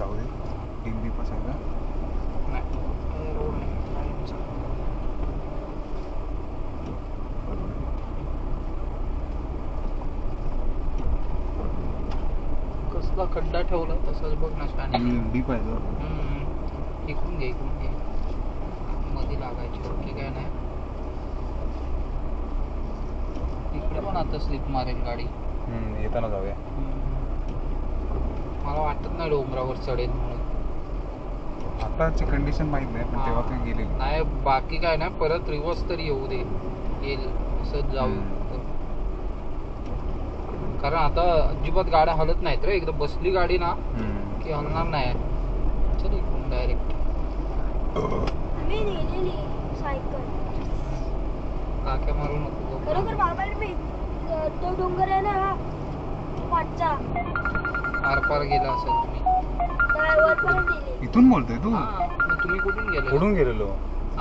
जाऊ दे. टीम दीपच आहे का? कसला खड्डा ठेवला तसंच बघ ना शाने. डीप आहे तो. इकडून घे मध्ये लागायची ओके काय नाही. इकडे पण आता स्लिप मारेल गाडी. येताना जाऊया. मला वाटत नाही डोंगरावर चढेल म्हणून. आताची कंडिशन माहित नाही पण तेव्हा तू गेली नाही. बाकी काय नाही. परत रिवर्स तरी येऊ दे. येईल असं जाऊ. कारण आता अजिबात गाड्या हलत नाहीत रे. एकदा बसली गाडी ना की हलणार नाही. चल इकडून डायरेक्ट मी नेलेली सायकल. काक्या मारू नको बरोबर बाबाला मी तो डोंगर आहे ना पाचचा आरपार गेला असेल तुम्ही. नाही वरपर्यंत नेली. इथून बोलतोय तू? मग तुम्ही कुठून गेले? कुठून गेलेलो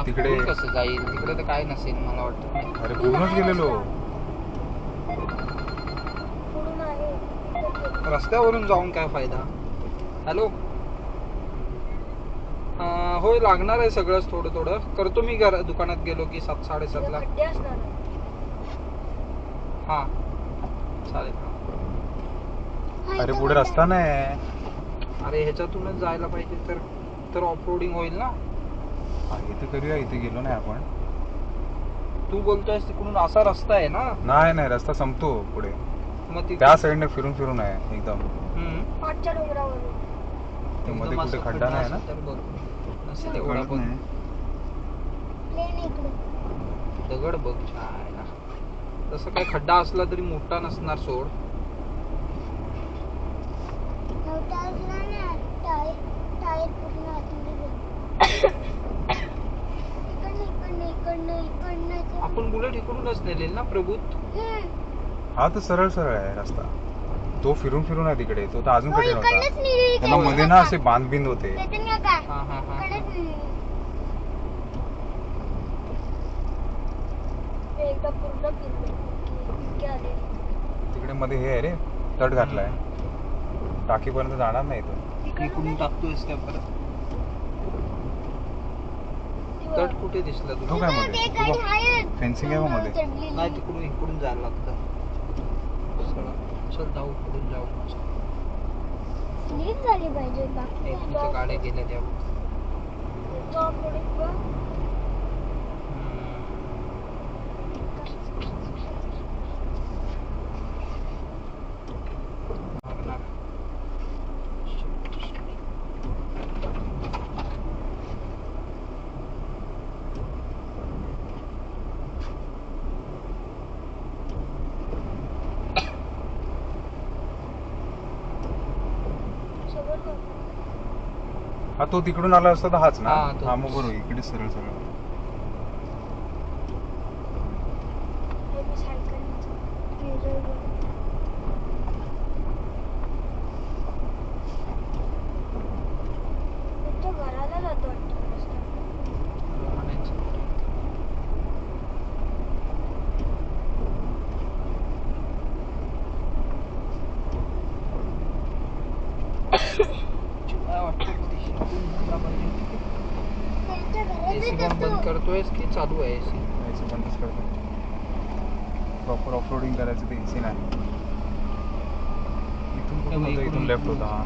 तिकडे? कसं जाईल तिकडे? तर काय नसेल मला वाटत नाही. अरे पूर्णच गेलेलो. पुढून आहे रस्त्यावरून जाऊन काय फायदा? हॅलो. होय लागणार आहे सगळंच थोडं थोडं करतो मी. दुकानात गेलो की 7-7:30 ला. खड्डे असणार. हा चालेल. अरे पुढे रस्ता नाही. अरे ह्याच्यातूनच जायला पाहिजे तर ऑफ रोडिंग होईल ना. इथे करूया. इथे गेलो नाही आपण. तू बोलतोयस तिकडून असा रस्ता आहे ना? नाही रस्ता संपतो पुढे. मग त्या साईडने फिरून आहे एकदम. पाचच्या डोंगरावरून. मध्ये कुठे खड्डा नाही ना? नसेल एवढा कळत पण. नाही. प्लेन इकडे. दगड बघ छान. तसं काय खड्डा असला तरी मोठा नसणार सोड. मोठा असला ना टायर पूर्ण आतमध्ये इकडनं. आपण बुलेट इकडूनच नेलेल ना प्रभूत? हा तर सरळ आहे रस्ता. तो फिरून आहे तिकडे. तो तर अजून कठीण होता. त्याला मध्ये ना असे बांधबिंद होते. एकदा पूर्ण फिरले. तिकडे मध्ये हे आहे रे तट घातलाय. टाकीपर्यंत जाणार नाही तो. इकडून टाकतोयस त्या परत. तट कुठे दिसला तो तुला? काय मध्ये फेन्सिंग आहे का मध्ये? नाही तिकडून इकडून जायला लागतं. चल जाऊ पुढून जाऊ. स्लीप झाली पाहिजे तुमच्या गाड्या गेल्या त्या. हा तो तिकडून आला असता तर हाच ना? हा, तो. हा मग बरोबर इकडे सरळ घराला जातो एसी पण बंद करतोयस की चालू आहे एसी? एसी बंदच करतो. प्रॉपर ऑफ रोडिंग करायचं ते एसी नाही. इथून लेफ्ट होता. हा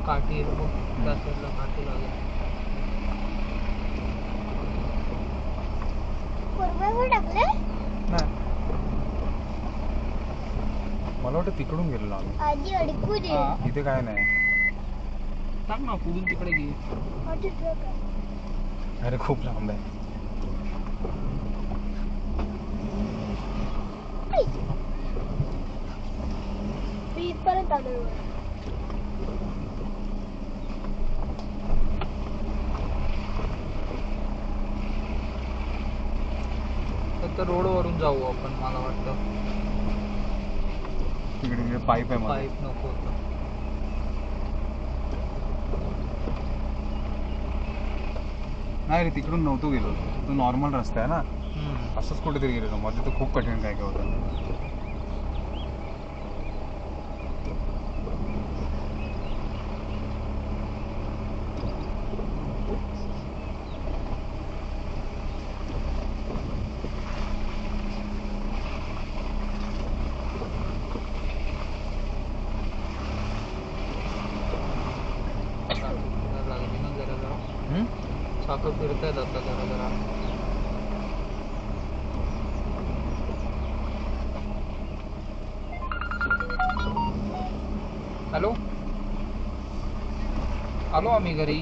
काठी त्या साईडला काठी लागेल. टाकले नाही मला वाटतं तिकडून गेलेलो आम्ही. आधी अडकू दे. इथे काय नाही. टाक ना पुढून तिकडे घे. अरे खूप लांब आहे. मी इथपर्यंत आलो. तर रोड वरून जाऊ आपण. मला वाटतं तिकडे पाईप आहे. पाईप नको होतं. नाही रे तिकडून नव्हतो गेलो. तो नॉर्मल रस्ता आहे ना. असंच कुठेतरी गेलेलो. मध्ये तर खूप कठीण काय होतं. लोक फिरतायत आता जरा जरा. हॅलो, आलो आम्ही घरी.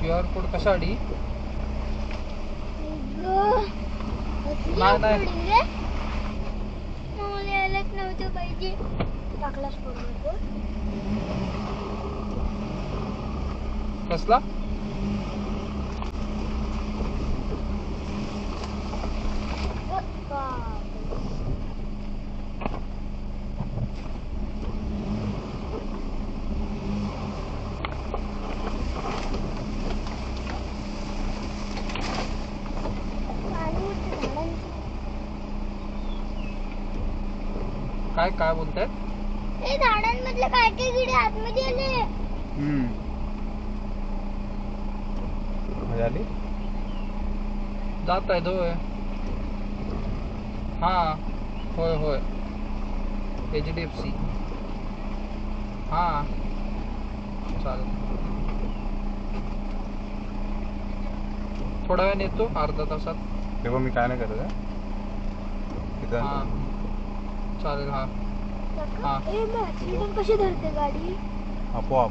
QR कोड कशासाठी? नाही नाही मला यायलाच नव्हतं पाहिजे. टाकलाच बरोबर कसला? काय काय बोलताय? हे झाडांमधले काय काय किडे आतमध्ये आले. मजा आली. जात आहेत होय. हा होय होय. HDFC. हा चालेल. थोड्या वेळाने येतो, अर्धा तासात. तेव्हा मी काय नाही करत आहे तिथं. हा चालेल. हा हा. ऍक्सिडेंट कशी धरते गाडी? आपोआप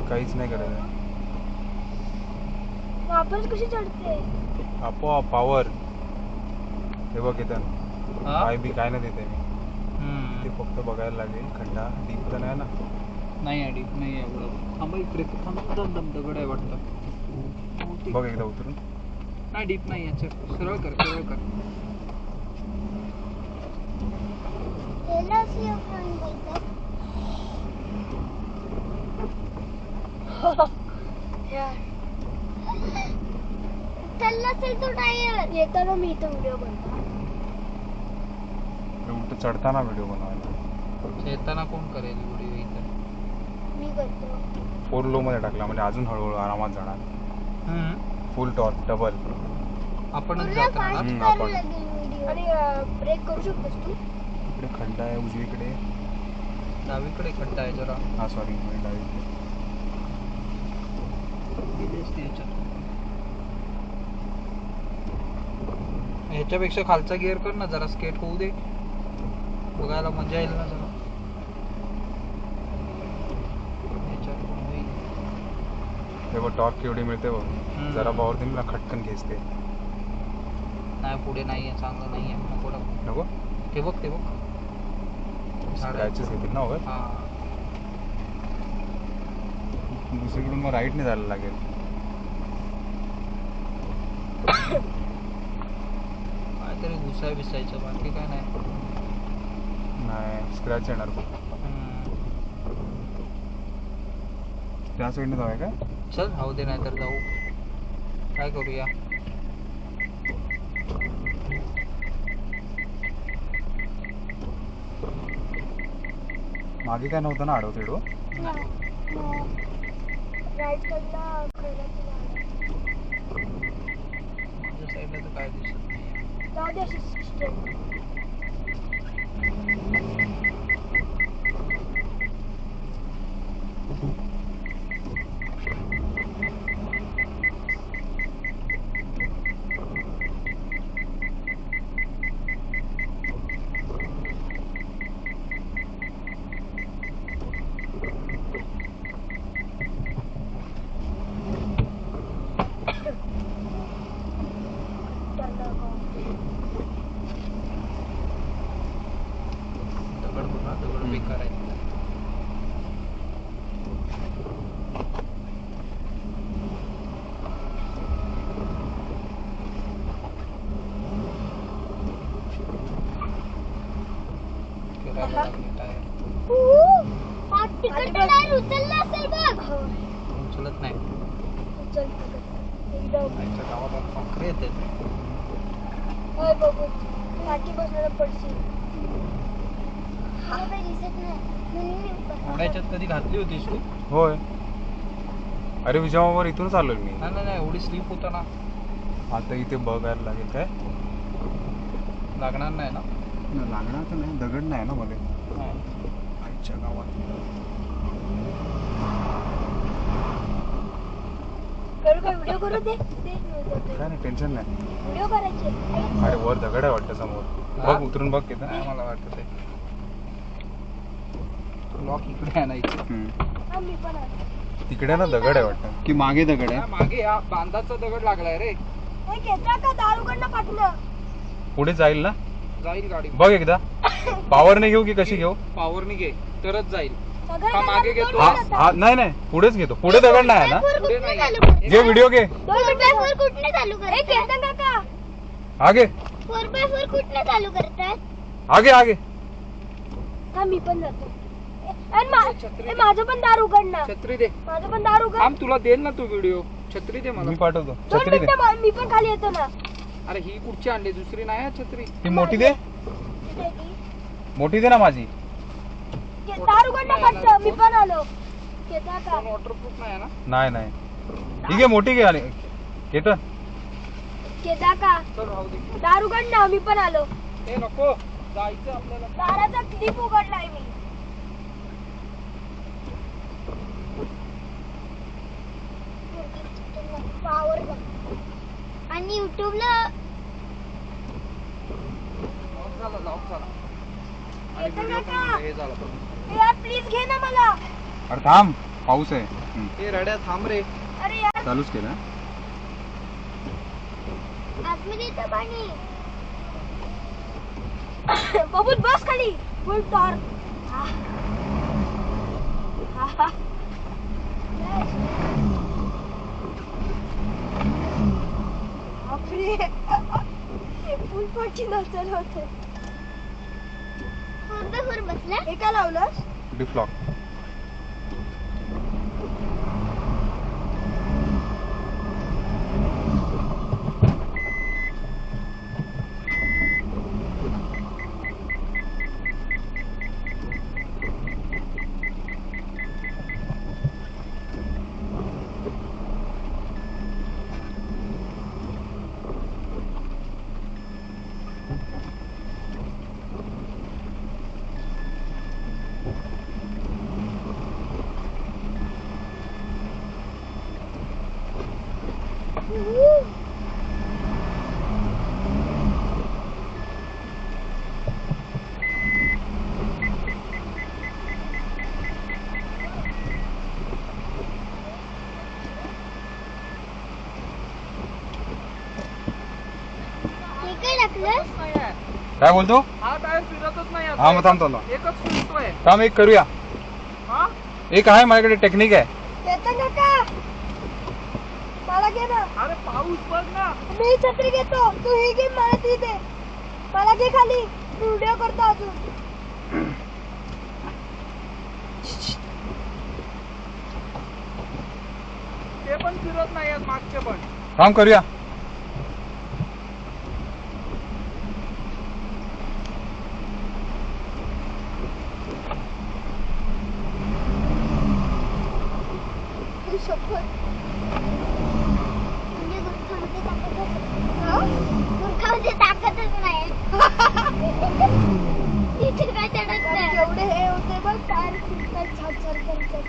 काहीच नाही करायचं. वापस कशी चढते? आपोआप पॉवर. हे बघ इथं हा? पाय बी काय नाही देते मी. ते हम्म. फक्त बघायला लागेल. खड्डा डीप तर नाही ना. नाही आहे डीप नाही आहे एवढं. थांबा इकडे थांब. दम दगड आहे वाटतं. बघ एकदा उतरून. नाही डीप नाही आहे. चल सरळ कर सरळ कर. याला अशी आपण बोलतात. चालला असेल तो टायर. येताना मी इथं व्हिडिओ बनतो. उलट चढताना व्हिडिओ बनवायला. येताना कोण करेल व्हिडिओ इथं? मी करतो. 4 लो मध्ये टाकला म्हणजे अजून हळूहळू आरामात जाणार. फुल टॉर्क डबल. आपणच पूर्ण जात फास्ट राहणार. आपण. करायला लागेल व्हिडिओ. आणि ब्रेक करू शकतोस तू? इकडे खड्डा आहे उजवीकडे. डावीकडे खड्डा आहे जरा. हा सॉरी डावीकडे. गेलीच ती ह्याच्यात. ह्याच्यापेक्षा खालचा गिअर कर ना, जरा स्केट होऊ दे, बघायला मजा येईल ना जरा. ह्याच्यात पण होईल. हे बघ टॉर्क केवढी मिळते बघ. जरा पावर दिली ना खटकन खेचते. नाही पुढे नाही आहे, चांगलं नाही आहे. नको नको. नको ते बघ ते बघ. स्क्रॅचेस येतील ना वर. हा दुसरीकडून मग राईटने जायला लागेल. काहीतरी घुसाय बिसायचं, बाकी काय नाही. नाही स्क्रॅच येणार खूप. त्या साईडने जाऊया का? चल राहू दे, नाही तर जाऊ. काय करूया? मागे काय नव्हतं ना आडव तेडव. राईट साईडला खड्ड्याची झाडं. माझ्या साईडला तर काय दिसत नाही. जाऊ दे अशी स्ट्रेट. दगड बघा, दगड बेकार आहेत. फिरायला लागले टायर. तिकडे टायर उचलला असेल बघ. उचलत नाही. उचल एकदम. आमच्या गावाला पाखरे येतात. होय बघू काठी बसण्याला पडशील. दिसत नाही. उड्याच्यात कधी घातली होतीस तू? होय. अरे विजामावर इथूनच आलोय मी. नाही नाही नाही, एवढी स्लीप होता ना. आता इथे बघायला लागेल काय. लागणार नाही ना. लागणार तर नाही, दगड नाही ना मध्ये. आईच्या गावात करू का व्हिडिओ करू दे व्हिडिओ काय नाही, टेन्शन नाही. करायचे अरे वर दगड आहे वाटतं समोर. हा? बघ उतरून बघ किती. नाही मला वाटत ते लॉक इकडे आहे ना इथे. हा मी पण आलो. तिकडे ना दगड आहे वाटतं की मागे दगड हा, आहे. मागे हा बांधाचा दगड लागलाय रे. हे घेता का दारूकडनं पाठलं पुढे जाईल ना. जाईल गाडी. बघ एकदा पॉवरने घेऊ की कशी घेऊ. पॉवरनी घे तरच जाईल. सगळं हा, मागे दोन घेतो. मिनिटं हा नाही नाही पुढेच घेतो. पुढे दगड नाही आहे ना. पुढे नाही. घे व्हिडिओ घे. 4x4 कुठने चालू करताय? हे घेता काका आगे 4x4 कुठने चालू करताय? आगे आगे. हा मी पण जातो. माझं पण दार उघडणार. छत्री दे. माझं पण दार उघड. थांब तुला देईल ना तू व्हिडिओ. छत्री दे मला. मी पाठवतो. 2 छत्री दे. मिनिटं मी पण खाली येतो ना. अरे ही कुठची आणली दुसरी नाही आहे छत्री. ती मोठी दे. कुठे ती? मोठी दे ना माझी. दार उघडणं पडतं. मी पण आलो. घेता का? वॉटरप्रूफ नाही आहे ना. नाही नाही ठीक आहे मोठी घे. आणि घेत घेता का? चल राहू दे. दार उघडणं मी पण आलो. हे नको जायचं आपल्याला. दाराचा क्लिप उघडलाय मी. पावर आणि युट्यूबला लॉक झाला लॉक झाला. आणि येतं व्हिडिओ का? पण हे झालं पण. यार प्लीज घे ना मला. अरे थांब पाऊस आहे. हे रड्या थांब रे. अरे यार चालूच केलं. आतमध्ये येतं पाणी. बबूल बस खाली. फुल टॉर्क. बापरे फुल पाठी नचल होते. बसला हे काय लावलंस? डिफ्लॉक. काय बोलतो. हा टायर फिरतच नाही आता. हा मग थांब थांब एकच फिरतोय. थांब एक करूया. हा एक आहे माझ्याकडे टेक्निक आहे. येतं काका मला घे ना. अरे पाऊस बघ ना. मी छत्री घेतो. तू ही घे मला ती दे. मला घे खाली. मी व्हिडिओ करतो अजून. ते पण फिरत नाही आहेत मागचे पण. थांब करूया. ताकदच नाही. जेवढे हे होते बघ टायर फिरतात छान छान करतात.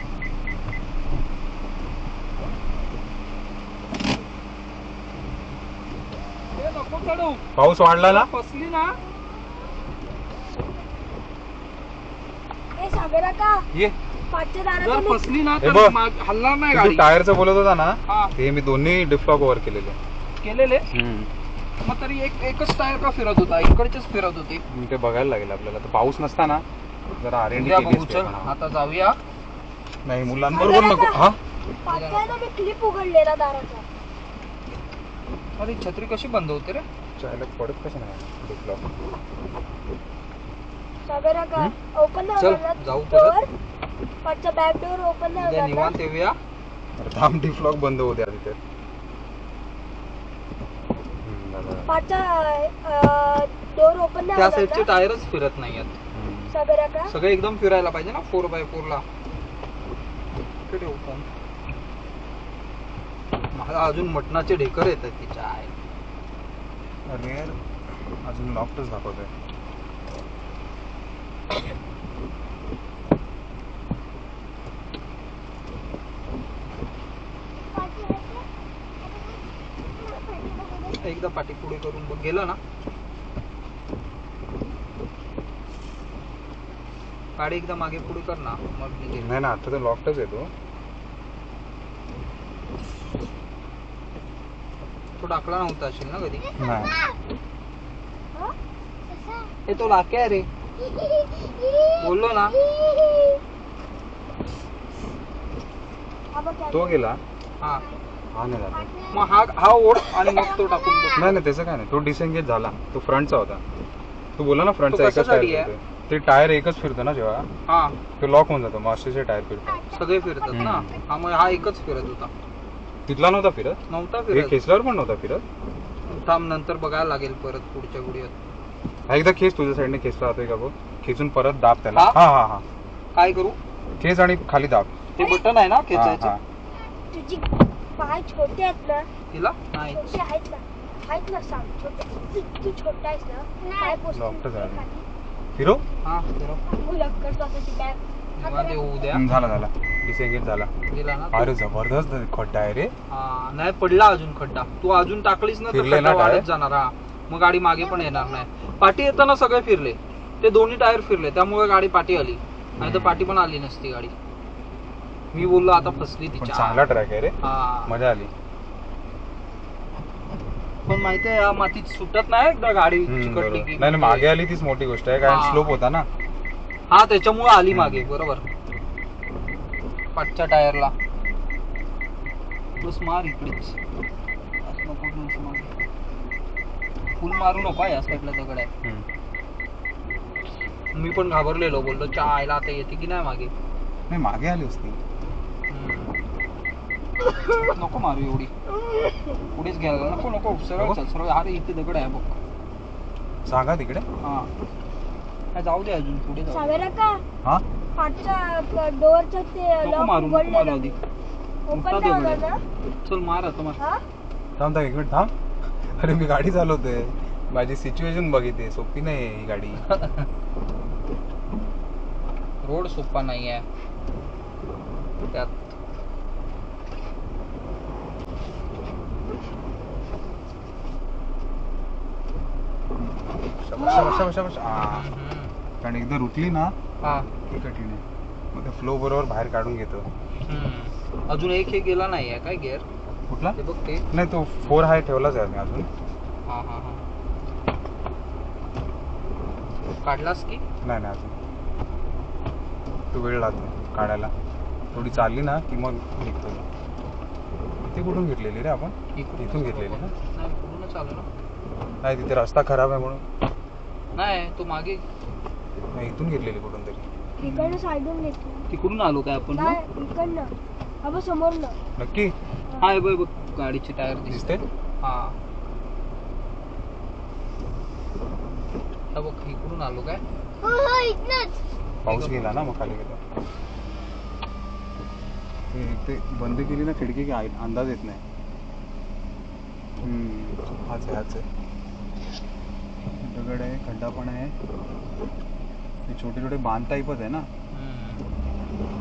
हे नको चढू. पाऊस वाढला ना. फसली ना. हे सागरा का ये पाचच्या जर दारात फसली ना हे तर बघ. हलणार नाही तू गाडी. टायरचं बोलत होता ना. हा ते मी दोन्ही डिफ्लॉक ओव्हर केलेले. केलेले. मग तरी एकच टायर का फिरत होता. इकडचेच फिरत होते. ते बघायला लागेल आपल्याला. तर पाऊस नसताना जरा उद्या बघू चल. आर आता जाऊया. नाही मुलांबरोबर नको. हा पाचच्या मी क्लिप उघडलेला दाराचा. अरे छत्री कशी बंद होते रे. चायला पडत कसं नाही डिफ्लॉक. सागरा का ओपन चल, नाही जाऊ डोर. पाचच्या बॅक डोर ओपन नाही उद्या होणार निवांत ना? येऊया. अरे थांब डिफ्लॉक बंद होते आधी तर. पाचच्या डोर ओपन नाही त्या होणार साईडचे ना? टायरच फिरत नाही आहेत. सागरा का सगळे एकदम फिरायला पाहिजे ना 4x4 ला. इकडे ठेवू फोन. मला अजून मटणाचे ढेकर येतात तिच्या आहे. अरे अजून लॉकच दाखवतोय. एकदा पाठी पुढे करून बघ, गेलं ना गाडी एकदा मागे पुढे कर ना, मग निघेल. नाही ना, आता तर लॉकटच येतो. तो टाकला नव्हता असेल ना कधी. नाही हे तो लाक्या आहे रे, बोललो ना. तो गेला. हा हा नाही झाला. मग हा ओढ आणि मग तो टाकून बघ. नाही नाही त्याचं काय नाही, तो डिसेंगेज झाला. तो फ्रंटचा होता. तू बोला ना फ्रंटचा तो एकच कशासाठी टायर आहे? फिरतो. ते टायर एकच फिरतो ना जेव्हा हा तो लॉक होऊन जातो, मग असे टायर फिरतो. सगळे फिरतात ना. हा मग हा एकच फिरत होता, तिथला नव्हता फिरत. नव्हता हे फिरत. खेचल्यावर पण नव्हता फिरत. थांब नंतर बघायला लागेल परत पुढच्या गुडीत. हा एकदा खेच, तुझ्या साईडने खेचला जातोय का बघ. खेचून परत दाब त्याला. हा? हा हा हा काय करू? खेच आणि खाली दाब. ते बटन आहे ना हा, खेचायचं. हा. तुझी पाय छोटे आहेत ना, तिला नाही. छोटे आहेत ना सांग छोटे. तू छोटा आहेस ना, पाय लॉकटच आहे. पोचतो फिरो. हा फिरव. मुलं करतो असं ती बॅग. निवांत येऊ द्या. झाला झाला डिसेंगेज झाला. गेला ना. अरे जबरदस्त खड्डा आहे रे. हा नाही पडला अजून खड्डा. तू अजून टाकलीस ना तर फिरले खड्डा ना वाढत टायर? जाणार. हा मग गाडी मागे पण येणार नाही. पाठी येताना सगळे फिरले, ते दोन्ही टायर फिरले, त्यामुळे गाडी पाठी आली. नाही तर पाठी पण आली नसती गाडी. मी बोललो आता फसली पण तिच्या. चांगला ट्रॅक आहे रे, हा मजा आली. पण माहितीये या मातीत सुटत नाही एकदा गाडी चिकटली बरोबर. की. नाही नाही, मागे आली तीच मोठी गोष्ट आहे, कारण हा. स्लोप होता ना. हा त्याच्यामुळे आली मागे. बरोबर, पाठच्या टायरला. बस मार इकडेच. असं नको असं मागे. फुल मारू नको, या साईडला दगड आहे. मी पण घाबरलेलो, बोललो चा आयला आता येते की नाही मागे. नाही मागे आली असती. नको मारू एवढी, पुढेच घ्यायला नको. नको सरळ चल, सरळ. अरे इथे दगड आहे बघ. सांगा तिकडे. हा काय जाऊ दे, अजून पुढे जाऊ दे. सावेरा का हा पाठच्या डोअरच्या ते नको लॉक मारू, नको मारू उघडलेलं. आधी. ओपन मोठा नाही दगड होणार आहे. ना? चल मार आता मार. हा? थांब एक मिनिट थांब. अरे मी गाडी चालवतोय, माझी सिच्युएशन बघितली. सोपी नाही ही गाडी. रोड सोपा नाही आहे त्यात. शाबास. हा. कारण एकदा रुतली ना हा ती कठीण आहे. मग ते फ्लो बरोबर बाहेर काढून घेतो. अजून एक हे गेला नाही आहे काय गिअर? कुठला? ते बघ ते. नाही तो 4 हाय ठेवलाच आहे मी अजून. हा हा हा काढलास की? नाही नाही अजून तो वेळ लागतो काढायला. थोडी चालली ना की मग निघतो. इथे कुठून घेतलेली रे आपण? इथून घेतलेली ना? नाही कुठूनच आलो ना. नाही तिथे रस्ता खराब आहे म्हणून. नाही तो मागे नाही इथून घेतलेली कुठून तरी. इकडनं साईडून घेतली. तिकडून आलो काय आपण? नाही इकडनं. हा बघ समोरनं. नक्की हाय बघ बघ गाडीचे टायर दिसते. हा हा बघ इकडून आलो काय? हो हो इथनंच. पाऊस गेला ना मग खाली गेला. ते बंद केली ना खिडकी की अंदाज येत नाही. हाच आहे. दगड आहे, खड्डा पण आहे. हे छोटे छोटे बांध टाईपच आहे ना,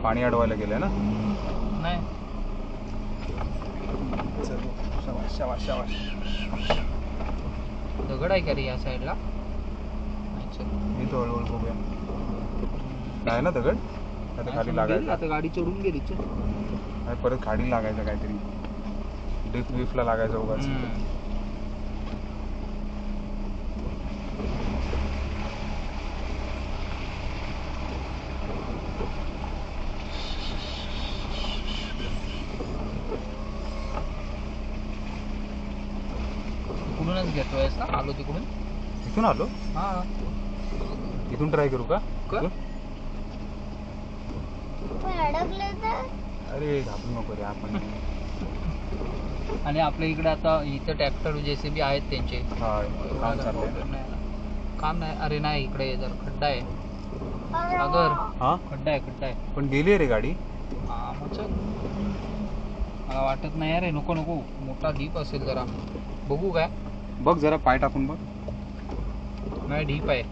पाणी अडवायला गेलंय ना. नाही शाबास. दगड आहे का रे या साईडला? मी तो हळूहळू बघूया. आहे ना दगड? आता खाली लागायचं. आता गाडी चढून गेली. नाही, परत खाली लागायचं काहीतरी. डिफला लागायचं उगाच. तिकडूनच घेतोय ना? आलो तिकडून. इथून आलो. हा इथून ट्राय करू का? कर. अडकले तर अरे घाबरू नको रे आपण. आणि आपल्या इकडे आता इथं ट्रॅक्टर जेसीबी आहेत त्यांचे. हा काम चाललंय. काम नाही. अरे नाही इकडे जर खड्डा आहे सागर. हा खड्डा आहे. पण गेली रे गाडी. हा मग चल. मला वाटत नाही अरे. नको मोठा डीप असेल जरा. बघू काय? बघ जरा पाय टाकून बघ. नाही डीप आहे.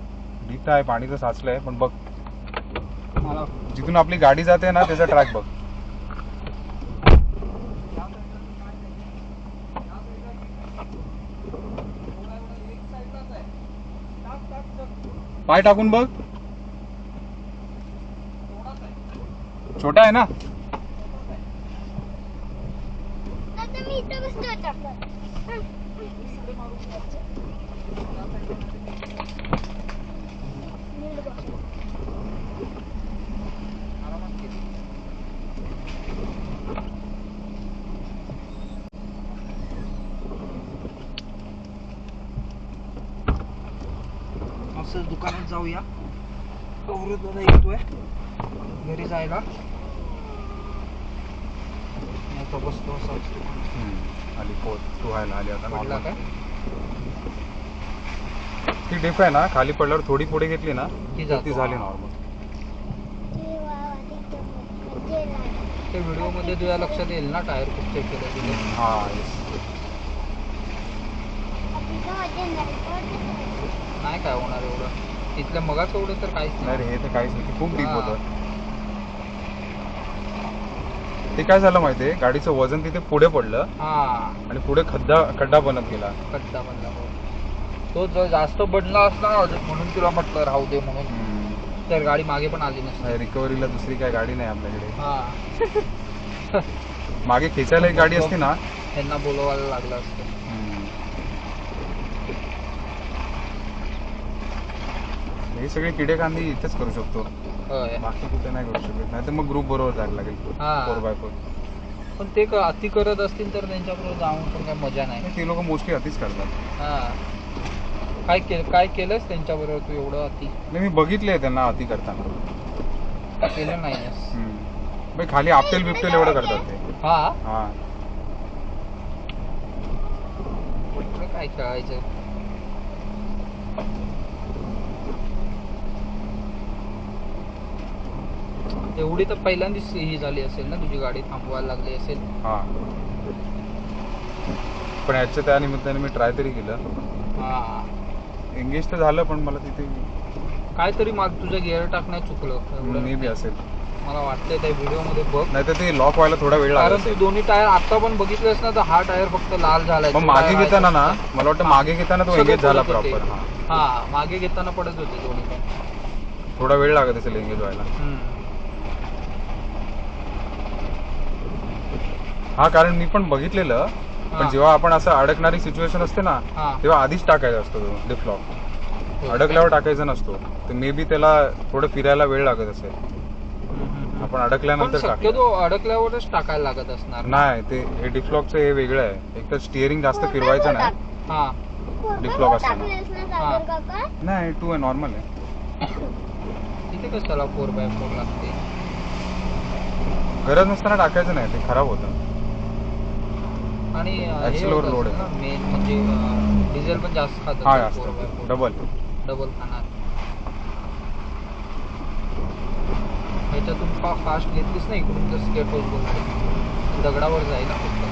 डीप आहे, पाणी तर साचलंय. पण बघ मला जिथून आपली गाडी जाते ना त्याचा ट्रॅक बघ. पाय टाकून बघ. छोटा आहे ना. आता मी इथं बसतो आता. नीट बघ. असं दुकानात जाऊया. गौरव दादा येतोय घरी जायला. मी आता बसतो असंच. आली पोत धुवायला आली आता. पडला काय ती डिप आहे ना, खाली पडल्यावर थोडी पुढे घेतली ना ती तर ती जातो. झाली नॉर्मल. ते व्हिडिओ मध्ये तुझ्या लक्षात येईल ना टायर खूप चेक केलं तिथे. हा येस. नाही काय होणार एवढं तिथल्या मगाच एवढं तर काहीच नाही रे, नाही. हे तर काहीच नाही, खूप डीप हा. होतं. ते काय झालं माहितीये, गाडीचं वजन तिथे पुढे पडलं हा आणि पुढे खड्डा बनत गेला. खड्डा बनला हो. तो जर जास्त बनला असला म्हणून तुला म्हटलं राहू दे म्हणून. तर गाडी मागे पण आली नसते. रिकव्हरीला दुसरी काय गाडी नाही आपल्याकडे. हा मागे खेचायला एक गाडी असते ना. त्यांना बोलवायला लागलं असतं. हे सगळे किडे कांदी इथेच करू शकतो, होय. बाकी कुठे नाही करू शकत. नाही तर मग ग्रुप बरोबर जायला लागेल हा. 4x4. पण ते अति करत असतील तर त्यांच्याबरोबर जाऊन पण काय मजा नाही. ते लोक मोस्टली अतिच करतात. हा काय केलंस त्यांच्याबरोबर तू एवढं अति नाही, मी बघितले त्यांना अति करताना. केलं नाहीस. भाई खाली आपटेल बिपटेल एवढं करतात ते. हा हा म्हटलं काय खेळायचं. एवढी तर पहिल्यांदाच ही झाली असेल ना, तुझी गाडी थांबवायला लागली असेल. हा पण याच्या त्या निमित्ताने मी ट्राय तरी केलं. हा एंगेज तर झालं पण मला तिथे काहीतरी तुझं गिअर टाकण्यात चुकलं एवढं मे बी असेल. मला वाटतंय त्या व्हिडिओ मध्ये बघ. नाही तर ते लॉक व्हायला थोडा वेळ कारण लागला. तू दोन्ही टायर आता पण बघितलेस ना, तर हा टायर फक्त लाल झालाय. मग मागे घेताना ना, मला वाटतं मागे घेताना तो सगळे एंगेज झाला पडत होते. प्रॉपर. हा मागे घेताना पडत होते दोन्ही पण. थोडा वेळ लागत असेल एंगेज व्हायला. हा कारण मी पण बघितलेलं. पण हा. जेव्हा आपण असं अडकणारी सिच्युएशन असते ना, हा. तेव्हा आधीच टाकायचा असतो तो डिफ्लॉक. हो. अडकल्यावर टाकायचा नसतो. तर मे बी त्याला थोडं फिरायला वेळ लागत असेल. आपण पण अडकल्यानंतर शक्यतो टाकलं. अडकल्यावरच टाकायला लागत असणार. नाही, ते हे डिफ्लॉकचं हे वेगळं आहे. एक तर स्टिअरिंग जास्त फिरवायचं नाही. हा डिफ्लॉक असताना. टाकलेस ना सागर काका? नाही 2 आहे, नॉर्मल आहे. तिथे कशाला 4x4 लागते. गरज नसताना टाकायचं नाही, ते खराब होतं. आणि Axle वर load आहे. मेन म्हणजे डिझेल पण जास्त खात हा 4x4 डबल खाणार. ह्याच्यातून फास्ट घेतलीस ना, इकडून तर स्केट होत बोलते दगडावर जाईल फक्त.